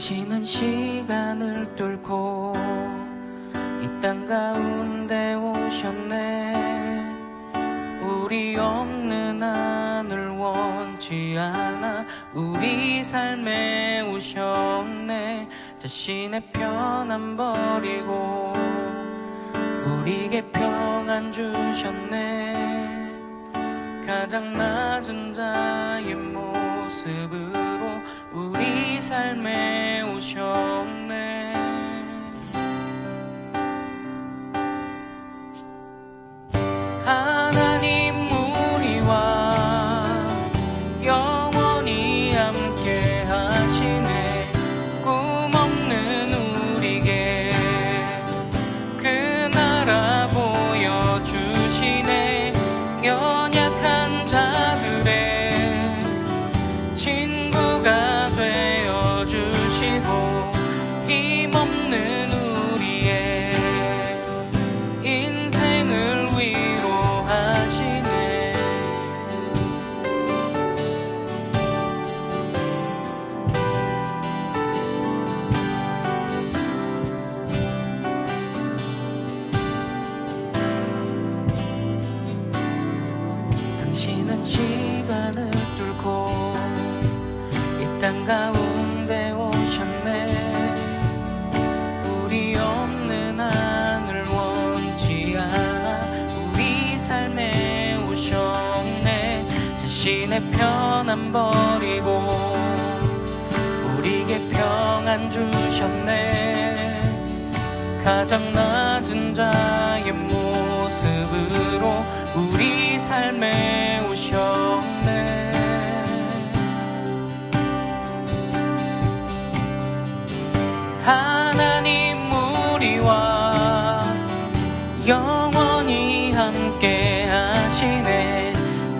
당신은 시간을 뚫고 이 땅 가운데 오셨네. 우리 없는 하늘 원치 않아 우리 삶에 오셨네. 자신의 편안 버리고 우리에게 평안 주셨네. 가장 낮은 자의 모습으로 우리 삶에 오셨네. 하나님 우리와 영원히 함께 하시네. 꿈없는 우리에게 그 나라 보여주시네. 연약한 자들의 친구가 되어주시고 힘없는 우리의 인생을 위로하시네. 당신은 시간을 뚫고 이 땅 가운데 오셨네. 우리 없는 하늘 원치 않아 우리 삶에 오셨네. 자신의 편안 버리고 우리에게 평안 주셨네. 가장 낮은 자의 모습으로 우리 삶에 오셨네. 하나님 우리와 영원히 함께 하시네.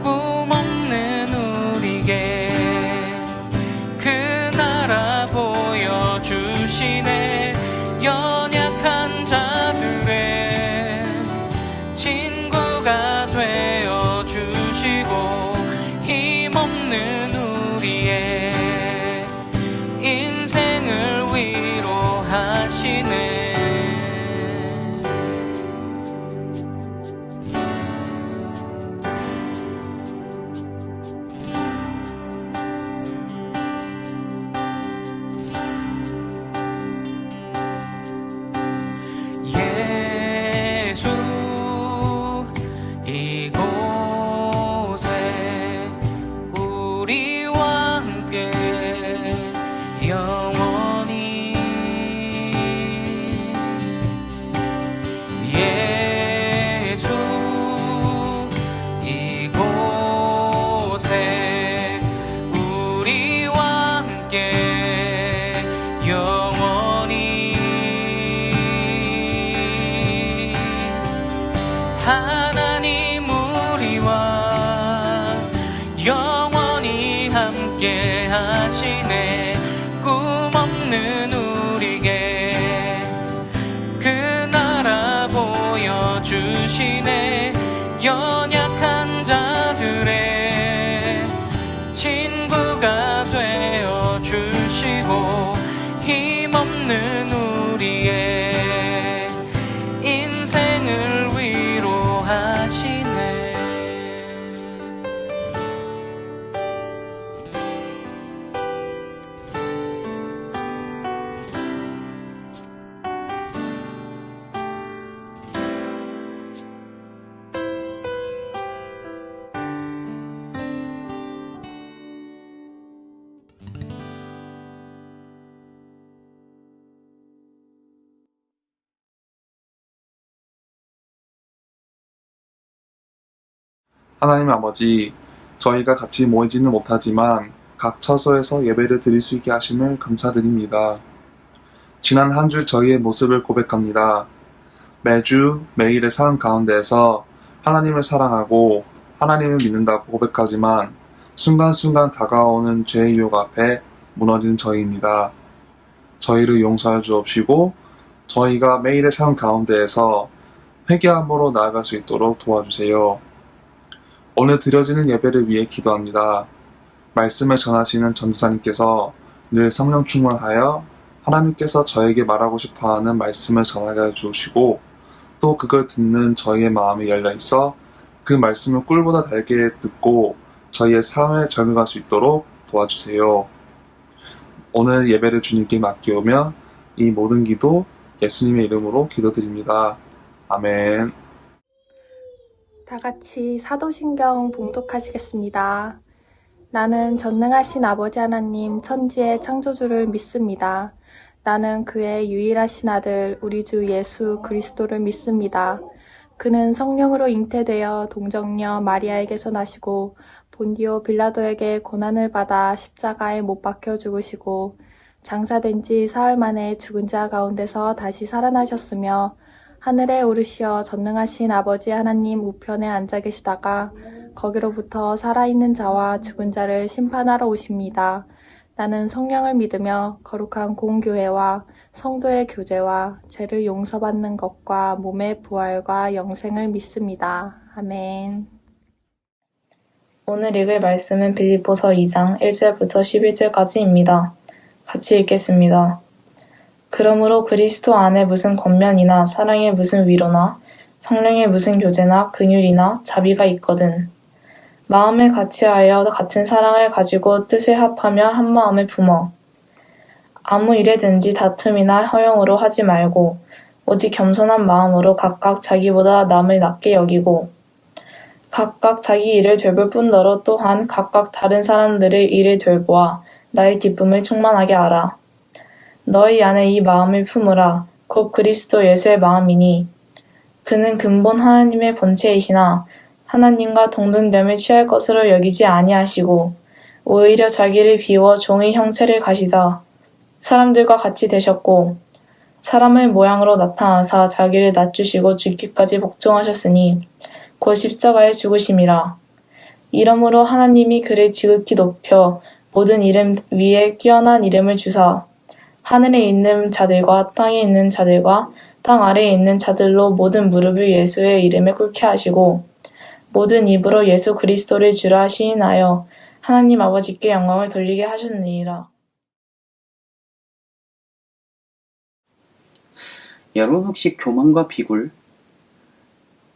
꿈없는 우리에게 그 나라 보여주시네. 연약한 자들의 친구가 되어주시고 힘없는 우리의 인생을 위로하시네. 예수 이곳에 우리와 함께 영원히. 예수 이곳에 우리와 함께 영원히. 하나님 우리와 영원히 함께 하시네. 꿈없는 우리에게 그 나라 보여주시네. 연약한 자들의 친구가 되어주시고 힘없는 우리의 인생을 위로하시네. 하나님 아버지, 저희가 같이 모이지는 못하지만 각 처소에서 예배를 드릴 수 있게 하심을 감사드립니다. 지난 한 주 저희의 모습을 고백합니다. 매주 매일의 삶 가운데에서 하나님을 사랑하고 하나님을 믿는다고 고백하지만 순간순간 다가오는 죄의 유혹 앞에 무너진 저희입니다. 저희를 용서해 주옵시고 저희가 매일의 삶 가운데에서 회개함으로 나아갈 수 있도록 도와주세요. 오늘 드려지는 예배를 위해 기도합니다. 말씀을 전하시는 전도사님께서 늘 성령 충만하여 하나님께서 저에게 말하고 싶어 하는 말씀을 전하게 해주시고 또 그걸 듣는 저희의 마음이 열려 있어 그 말씀을 꿀보다 달게 듣고 저희의 삶에 적용할 수 있도록 도와주세요. 오늘 예배를 주님께 맡기오며 이 모든 기도 예수님의 이름으로 기도드립니다. 아멘. 다 같이 사도신경 봉독하시겠습니다. 나는 전능하신 아버지 하나님 천지의 창조주를 믿습니다. 나는 그의 유일하신 아들 우리 주 예수 그리스도를 믿습니다. 그는 성령으로 잉태되어 동정녀 마리아에게서 나시고 본디오 빌라도에게 고난을 받아 십자가에 못 박혀 죽으시고 장사된 지 사흘 만에 죽은 자 가운데서 다시 살아나셨으며 하늘에 오르시어 전능하신 아버지 하나님 우편에 앉아 계시다가 거기로부터 살아있는 자와 죽은 자를 심판하러 오십니다. 나는 성령을 믿으며 거룩한 공교회와 성도의 교제와 죄를 용서받는 것과 몸의 부활과 영생을 믿습니다. 아멘. 오늘 읽을 말씀은 빌립보서 2장 1절부터 11절까지입니다. 같이 읽겠습니다. 그러므로 그리스도 안에 무슨 권면이나 사랑의 무슨 위로나 성령의 무슨 교제나 긍휼이나 자비가 있거든. 마음을 같이하여 같은 사랑을 가지고 뜻을 합하며 한 마음을 품어. 아무 일에든지 다툼이나 허용으로 하지 말고 오직 겸손한 마음으로 각각 자기보다 남을 낮게 여기고 각각 자기 일을 돌볼 뿐더러 또한 각각 다른 사람들의 일을 돌보아 나의 기쁨을 충만하게 하라. 너희 안에 이 마음을 품으라. 곧 그리스도 예수의 마음이니 그는 근본 하나님의 본체이시나 하나님과 동등됨을 취할 것으로 여기지 아니하시고 오히려 자기를 비워 종의 형체를 가시자 사람들과 같이 되셨고 사람의 모양으로 나타나사 자기를 낮추시고 죽기까지 복종하셨으니 곧 십자가에 죽으심이라. 이러므로 하나님이 그를 지극히 높여 모든 이름 위에 뛰어난 이름을 주사 하늘에 있는 자들과 땅에 있는 자들과 땅 아래에 있는 자들로 모든 무릎을 예수의 이름에 꿇게 하시고 모든 입으로 예수 그리스도를 주라 시인하여 하나님 아버지께 영광을 돌리게 하셨느니라. 여러분 혹시 교만과 비굴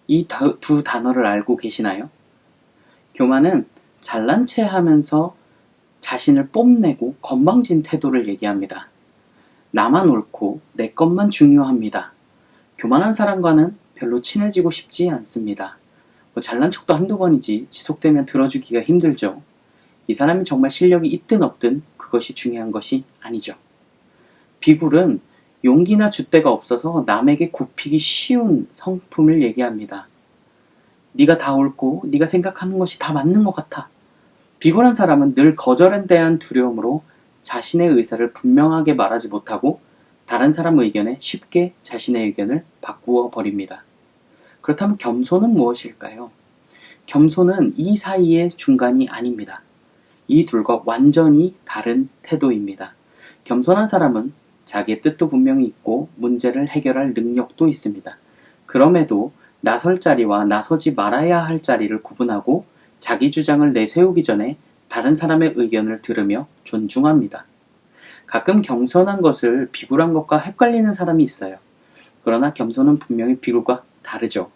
이 두 단어를 알고 계시나요? 교만은 잘난 체 하면서 자신을 뽐내고 건방진 태도를 얘기합니다. 나만 옳고 내 것만 중요합니다. 교만한 사람과는 별로 친해지고 싶지 않습니다. 잘난 척도 한두 번이지 지속되면 들어주기가 힘들죠. 이 사람이 정말 실력이 있든 없든 그것이 중요한 것이 아니죠. 비굴은 용기나 줏대가 없어서 남에게 굽히기 쉬운 성품을 얘기합니다. 네가 다 옳고 네가 생각하는 것이 다 맞는 것 같아. 비굴한 사람은 늘 거절에 대한 두려움으로 자신의 의사를 분명하게 말하지 못하고 다른 사람 의견에 쉽게 자신의 의견을 바꾸어 버립니다. 그렇다면 겸손은 무엇일까요? 겸손은 이 사이의 중간이 아닙니다. 이 둘과 완전히 다른 태도입니다. 겸손한 사람은 자기의 뜻도 분명히 있고 문제를 해결할 능력도 있습니다. 그럼에도 나설 자리와 나서지 말아야 할 자리를 구분하고 자기 주장을 내세우기 전에 다른 사람의 의견을 들으며 존중합니다. 가끔 겸손한 것을 비굴한 것과 헷갈리는 사람이 있어요. 그러나 겸손은 분명히 비굴과 다르죠.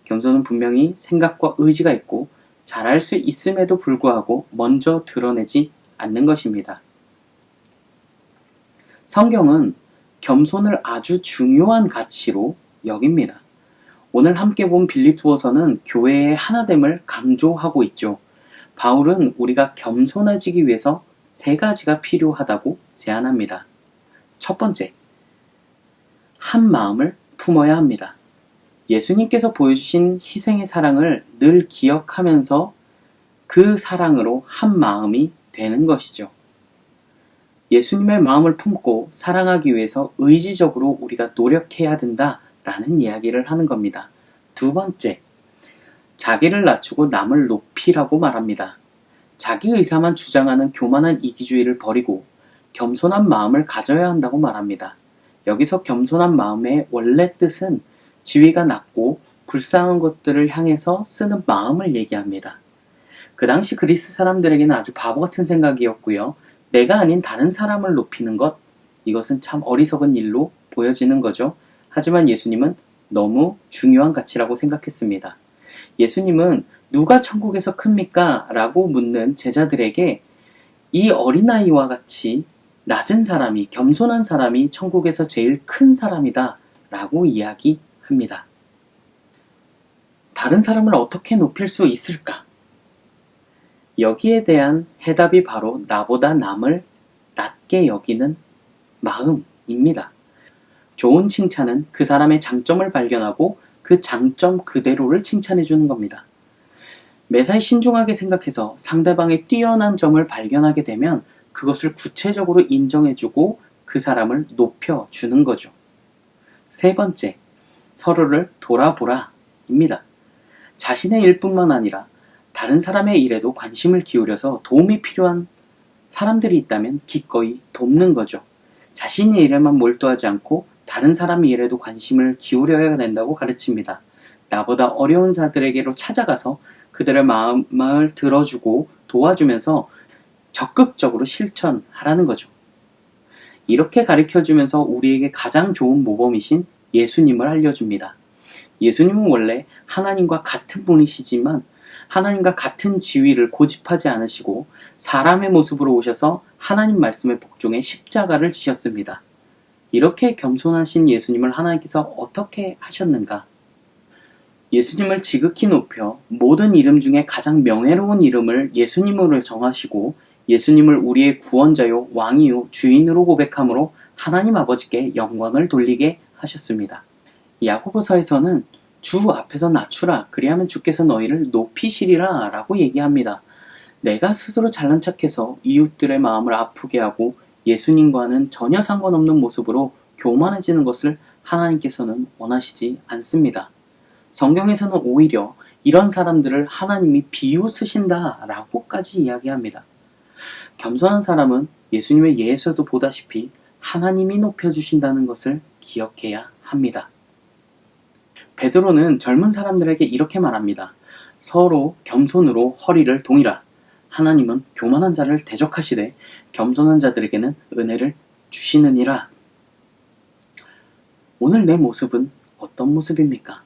겸손은 분명히 생각과 의지가 있고 잘할 수 있음에도 불구하고 먼저 드러내지 않는 것입니다. 성경은 겸손을 아주 중요한 가치로 여깁니다. 오늘 함께 본 빌립보서는 교회의 하나됨을 강조하고 있죠. 바울은 우리가 겸손해지기 위해서 3가지가 필요하다고 제안합니다. 첫 번째, 한 마음을 품어야 합니다. 예수님께서 보여주신 희생의 사랑을 늘 기억하면서 그 사랑으로 한 마음이 되는 것이죠. 예수님의 마음을 품고 사랑하기 위해서 의지적으로 우리가 노력해야 된다라는 이야기를 하는 겁니다. 두 번째, 자기를 낮추고 남을 높이라고 말합니다. 자기 의사만 주장하는 교만한 이기주의를 버리고 겸손한 마음을 가져야 한다고 말합니다. 여기서 겸손한 마음의 원래 뜻은 지위가 낮고 불쌍한 것들을 향해서 쓰는 마음을 얘기합니다. 그 당시 그리스 사람들에게는 아주 바보 같은 생각이었고요. 내가 아닌 다른 사람을 높이는 것, 이것은 참 어리석은 일로 보여지는 거죠. 하지만 예수님은 너무 중요한 가치라고 생각했습니다. 예수님은 누가 천국에서 큽니까? 라고 묻는 제자들에게 이 어린아이와 같이 낮은 사람이, 겸손한 사람이 천국에서 제일 큰 사람이다 라고 이야기합니다. 다른 사람을 어떻게 높일 수 있을까? 여기에 대한 해답이 바로 나보다 남을 낮게 여기는 마음입니다. 좋은 칭찬은 그 사람의 장점을 발견하고 그 장점 그대로를 칭찬해 주는 겁니다. 매사에 신중하게 생각해서 상대방의 뛰어난 점을 발견하게 되면 그것을 구체적으로 인정해주고 그 사람을 높여주는 거죠. 세 번째, 서로를 돌아보라 입니다. 자신의 일뿐만 아니라 다른 사람의 일에도 관심을 기울여서 도움이 필요한 사람들이 있다면 기꺼이 돕는 거죠. 자신의 일에만 몰두하지 않고 다른 사람의 일에도 관심을 기울여야 된다고 가르칩니다. 나보다 어려운 자들에게로 찾아가서 그들의 마음을 들어주고 도와주면서 적극적으로 실천하라는 거죠. 이렇게 가르쳐주면서 우리에게 가장 좋은 모범이신 예수님을 알려줍니다. 예수님은 원래 하나님과 같은 분이시지만 하나님과 같은 지위를 고집하지 않으시고 사람의 모습으로 오셔서 하나님 말씀에 복종해 십자가를 지셨습니다. 이렇게 겸손하신 예수님을 하나님께서 어떻게 하셨는가? 예수님을 지극히 높여 모든 이름 중에 가장 명예로운 이름을 예수님으로 정하시고 예수님을 우리의 구원자요 왕이요 주인으로 고백함으로 하나님 아버지께 영광을 돌리게 하셨습니다. 야고보서에서는 주 앞에서 낮추라 그리하면 주께서 너희를 높이시리라 라고 얘기합니다. 내가 스스로 잘난 척해서 이웃들의 마음을 아프게 하고 예수님과는 전혀 상관없는 모습으로 교만해지는 것을 하나님께서는 원하시지 않습니다. 성경에서는 오히려 이런 사람들을 하나님이 비웃으신다 라고까지 이야기합니다. 겸손한 사람은 예수님의 예에서도 보다시피 하나님이 높여주신다는 것을 기억해야 합니다. 베드로는 젊은 사람들에게 이렇게 말합니다. 서로 겸손으로 허리를 동이라. 하나님은 교만한 자를 대적하시되 겸손한 자들에게는 은혜를 주시느니라. 오늘 내 모습은 어떤 모습입니까?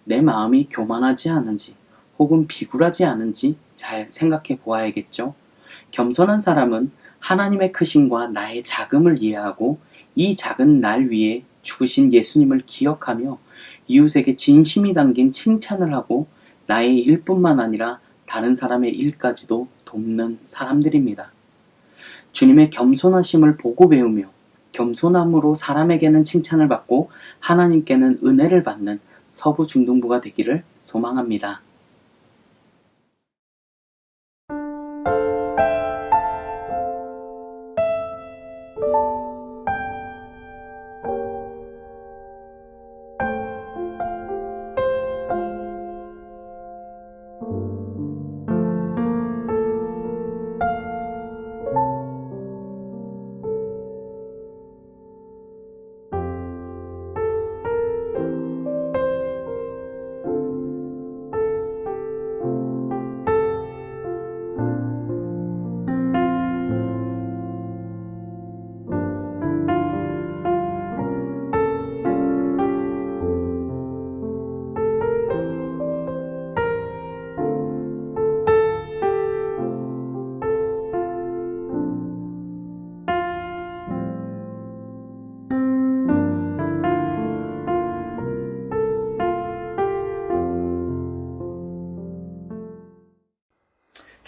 내 마음이 교만하지 않은지 혹은 비굴하지 않은지 잘 생각해 보아야겠죠. 겸손한 사람은 하나님의 크심과 나의 작음을 이해하고 이 작은 날 위에 죽으신 예수님을 기억하며 이웃에게 진심이 담긴 칭찬을 하고 나의 일뿐만 아니라 다른 사람의 일까지도 돕는 사람들입니다. 주님의 겸손하심을 보고 배우며 겸손함으로 사람에게는 칭찬을 받고 하나님께는 은혜를 받는 서부 중등부가 되기를 소망합니다.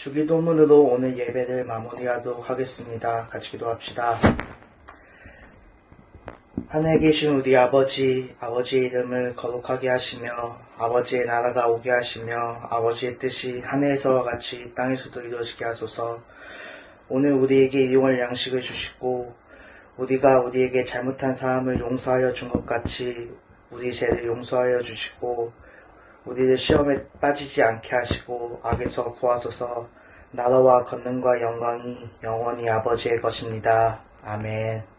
주기도문으로 오늘 예배를 마무리하도록 하겠습니다. 같이 기도합시다. 하늘에 계신 우리 아버지, 아버지의 이름을 거룩하게 하시며 아버지의 나라가 오게 하시며 아버지의 뜻이 하늘에서와 같이 땅에서도 이루어지게 하소서. 오늘 우리에게 일용할 양식을 주시고 우리가 우리에게 잘못한 사람을 용서하여 준 것 같이 우리 죄를 용서하여 주시고 우리를 시험에 빠지지 않게 하시고 악에서 구하소서. 나라와 권능과 영광이 영원히 아버지의 것입니다. 아멘.